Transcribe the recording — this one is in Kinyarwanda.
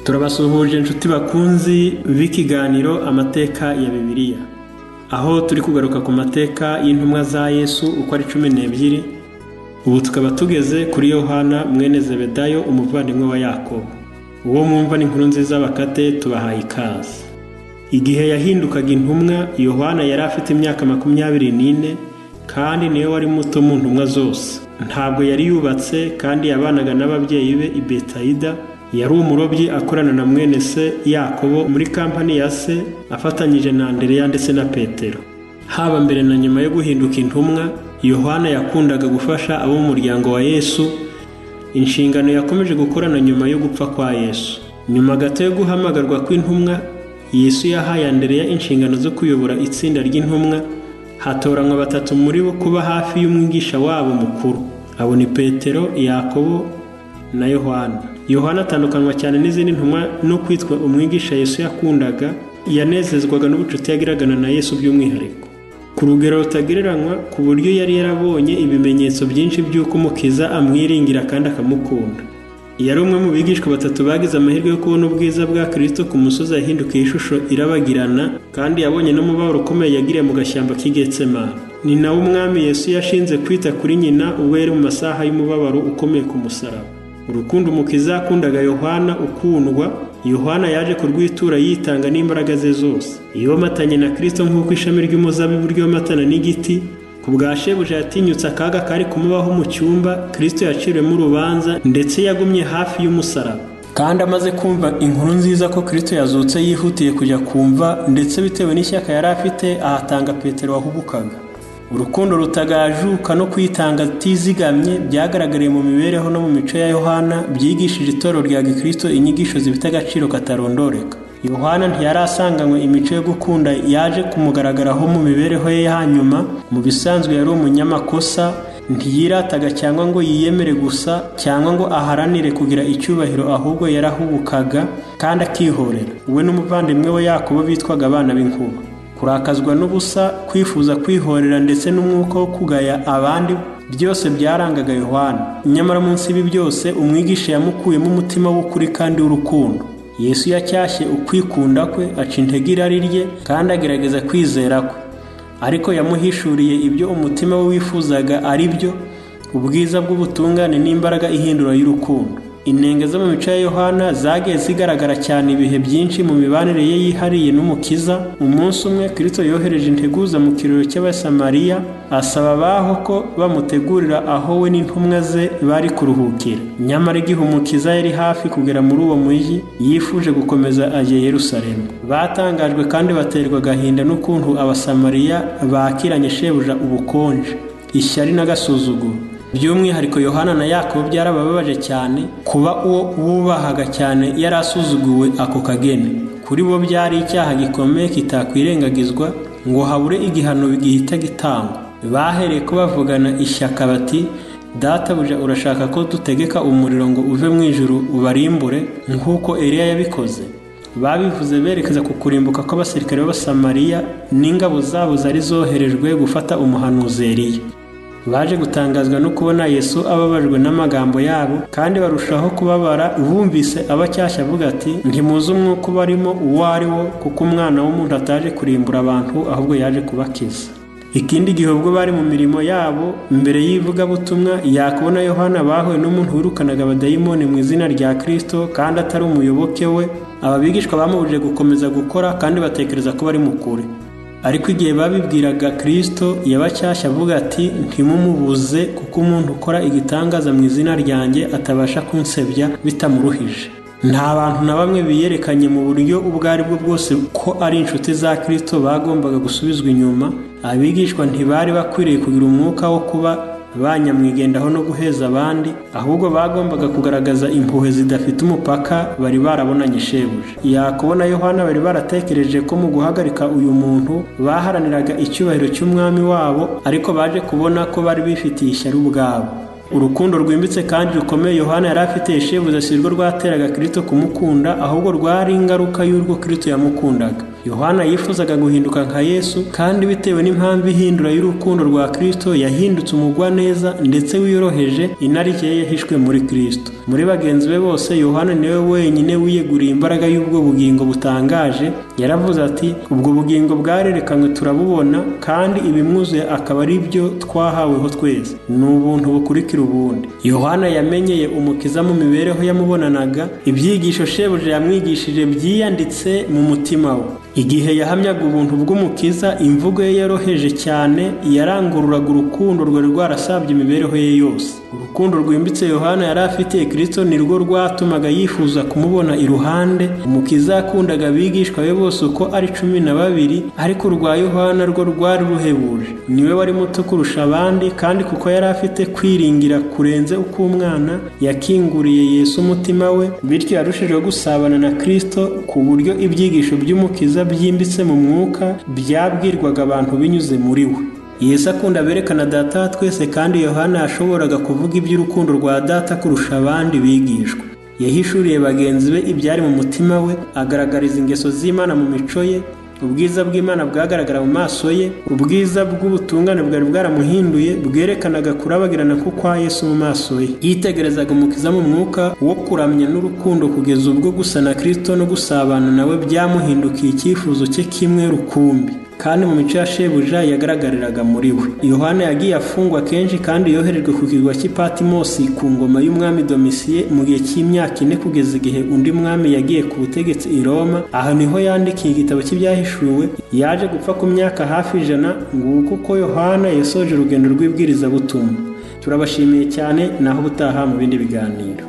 Turabasuhuje inshuti bakunzi b'ikiganiro amateka ya Bibiliya. Aho turi kugaruka ku mateka y'intumwa za Yesu uko ari 12. Ubu tukaba tugeze kuri Yohana mwene Zebedayo umuvandimwe wa Yakobo. Uwo mwumva ni inkuru nziza bakate tubahaye ikaze. Igihe yahindukaga intumwa, Yohana yari afite imyaka 24 kandi niwe wari muto mu ntumwa zose. Ntabwo yari yubatse kandi yabanaga n'ababyeyi be i Betsaida. Yari umurobyi akorana na mwene se Yakobo muri kampani ya se, afatanyije na Andereya ndetse na Petero. Haba mbere na nyuma yo guhinduka intumwa, Yohana yakundaga gufasha abo mu muryango wa Yesu, inshingano yakomeje gukorana nyuma yo gupfa kwa Yesu. Nyuma gato yo guhamagarwa kw'intumwa, Yesu yahaye Andereya inshingano zo kuyobora itsinda ry'intumwa. Hatoranywa 3 muri bo kuba hafi y'umwigisha wabo mukuru. Abo ni Petero, Yakobo na Yohana. Yohana atandukanwa cyane n'izindi ntumwa no kwitwa umwigisha Yesu yakundaga. Yanezezwaga n'ubucuti yagiragana na Yesu by'umwihariko ku rugero rutagereranywa, ku buryo yari yarabonye ibimenyetso byinshi by'uko Umukiza amwiringira kandi akamukunda. Yari umwe mu bigishwa 3 bagize amahirwe yo kubona ubwiza bwa Kristo ku musozi yahindukiye ishusho irabagirana, kandi yabonye n'umubabaro ukomeye yagiriye mu gashyamba k'i Getsemani. Ni nawe umwami Yesu yashinze kwita kuri nyina ubwo yari mu masaha y'umubabaro ukomeye ku musaraba. Urukundo Umukiza yakundaga Yohana ukundwa, Yohana yaje kurwitura yitanga n'imbaraga ze zose. Yomatanye na Kristo nk'uko ishami ry'umuzabibu ryomatana n'igiti. Ku bwa shebuja yatinyutse akaga kari kumubaho mu cyumba, Kristo yaciriwemo urubanza ndetse yagumye hafi y'umusaraba. Kandi amaze kumva inkuru nziza ko Kristo yazutse, yihutiye kujya kumva, ndetse bitewe n'ishyaka yari afite ahatanga Petero wahubukaga. Urukundo rutagajuka no kwitanga tizigamye byagaragariye mu mibereho no mu mico ya Yohana, byigishije itorero rya Gikristo inyigisho zifite agaciro katarondoreka. Yohana ntiyari asanganywe imico yo gukunda, yaje kumugaragaraho mu mibereho ye hanyuma. Mu bisanzwe yari umunyamakosa, ntiyirataga cyangwa ngo yiyemere gusa cyangwa ngo aharanire kugira icyubahiro, ahubwo yarahubukaga kandi akihorera. We n'umuvandimwe we Yakobo bitwaga abana b'inkuba. Kurakazwa n'ubusa, kwifuza kwihorera ndetse n'umwuka wo kugaya abandi, byose byarangaga Yohana. Nyamara munsi ibi byose umwigisha yamukuyemo umutima w'ukuri kandi w'urukundo. Yesu yacyashye ukwikunda kwe, aca intege irari rye kandi agerageza kwizera kwe. Ariko yamuhishuriye ibyo umutima we wifuzaga, ari byo ubwiza bw'ubutungane n'imbaraga ihindura y'urukundo. Inenge zo mu mico ya Yohana zagiye zigaragara cyane ibihe byinshi mu mibanire ye yihariye n'Umukiza. Umunsi umwe Kristo yohereje integuza mu kirori cy'Abasamariya, asaba abaho ko bamutegurira aho we n'intumwa ze bari kuruhukira. Nyamara igihe Umukiza yari hafi kugera muri uwo mujyi, yifuje gukomeza ajya Yerusalemu. Batangajwe kandi baterwa agahinda n'ukuntu Abasamariya bakiranye shebuja ubukonje, ishyari n'agasuzuguro. By'umwihariko Yohana na Yakobo byarabababaje cyane kuba uwo bubahaga cyane yarasuzuguwe ako kageni. Kuri bo byari icyaha gikomeye kitakwirengagizwa ngo habure igihano gihita gitangwa. Bahereye ko bavugana ishyaka bati, "Databuja, urashaka ko dutegeka umuriro ngo uve mu ijuru ubarimbure nk'uko Eliya yabikoze?" Babivuze berekeza ku kurimbuka kw'abasirikare b'Abasamariya n'ingabo zabo zari zoherejwe gufata umuhanuzi Eliya. Baje gutangazwa no kubona Yesu ababajwe n'amagambo yabo, kandi barushaho kubabara bumvise abacyashya avuga ati, "Ntimuzi umwuka barimo uwo ari wo, kuko Umwana w'umuntu ataje kurimbura abantu, ahubwo yaje kubakiza." Ikindi gihe ubwo bari mu mirimo yabo mbere y'ivugabutumwa, Yakobo na Yohana bahuye n'umuntu wirukanaga abadayimoni mu izina rya Kristo kandi atari umuyoboke we. Aba bigishwa bamubujije gukomeza gukora kandi batekereza ko bari mukuri. Ariko igihe babibwiraga Kristo, yabacyashya avuga ati, "Ntimumubuze, kuko umuntu ukora igitangaza mu izina ryanjye atabasha kunsebya bitamuruhije." Nta bantu na bamwe biyerekanye mu buryo ubwo ari bwo bwose ko ari inshuti za Kristo bagombaga gusubizwa inyuma. Abigishwa ntibari bakwiriye kugira umwuka wo kuba banyamwigendaho no guheza abandi, ahubwo bagombaga kugaragaza impuhwe zidafite umupaka bari barabonanye shebuja. Yakobo na Yohana bari baratekereje ko mu guhagarika uyu muntu baharaniraga icyubahiro cy'umwami wabo, ariko baje kubona ko bari bifitiye ishyari ubwabo. Urukundo rwimbitse kandi rukomeye Yohana yari afitiye shebuja si rwo rwateraga Kristo kumukunda, ahubwo rwari ingaruka y'urwo Kristo yamukundaga. Yohana yifuzaga guhinduka nka Yesu, kandi bitewe n'impamvu ihindura y'urukundo rwa Kristo yahindutse umugwaneza ndetse wiyoroheje, inarijye yahishwe muri Kristo. Muri bagenzi be bose Yohana niwe wenyine wiyeguriye imbaraga y'ubwo bugingo butangaje. Yaravuze ati, ubwo bugingo bwarerekanywe turabubona, kandi ibimwuzuye akaba ari byo twahaweho twese. Ni ubuntu bukurikira ubundi. Yohana yamenyeye Umukiza mu mibereho yamubonanaga. Ibyigisho shebuja yamwigishije byiyanditse mu mutima we. Igihe yahamyaga ubuntu bw'Umukiza, imvugo ye yoroheje cyane yarangururaga urukundo rwari rwarasabye imibereho ye yose. Urukundo rwimbitse Yohana yari afitiye Kristo nirwo rwatumaga yifuza kumubona iruhande. Umukiza yakundaga abigishwa be bose uko ari 12, ariko urwa Yohana rwo rwari ruhebuje. Niwe wari muto kurusha abandi, kandi kuko yari afite kwiringira kurenze uko umwana, yakinguriye Yesu umutima we, bityo yarushijeho gusabana na Kristo ku buryo ibyigisho by'Umukiza byimbitse mu mwuka byabwirwaga abantu binyuze muri we. Yesu akunda berekana Data twese, kandi Yohana yashoboraga kuvuga iby'urukundo rwa Data kurusha abandi bigishwa. Yahishuriye bagenzi be ibyari mu mutima we, agaragariza ingeso z'Imana mu mico ye. Ubwiza bw'Imana bwagaragara mu maso ye, ubwiza bw'ubutungane bwari bwaramuhinduye bwerekanaga kurabagirana kwa Yesu mu maso ye. Yitegerezaga Umukiza mu mwuka wo kuramya n'urukundo, kugeza ubwo gusa na Kristo no gusabana nawe byamuhindukiye icyifuzo cye kimwe rukumbi, kandi mu mico ya shebuja yagaragariraga muri we. Yohana yagiye afungwa kenshi, kandi yoherejwe ku kirwa cy'i Patimosi ku ngoma y'umwami Domisiye mu gihe cy'imyaka 4, kugeza igihe undi mwami yagiye ku butegetsi i Roma. Aha niho yandikiye igitabo cy'ibyahishuwe. Yaje gupfa ku myaka hafi 100. Nguko uko Yohana yasoje urugendo rw'ibwirizabutumwa. Turabashimiye cyane, naho ubutaha mu bindi biganiro.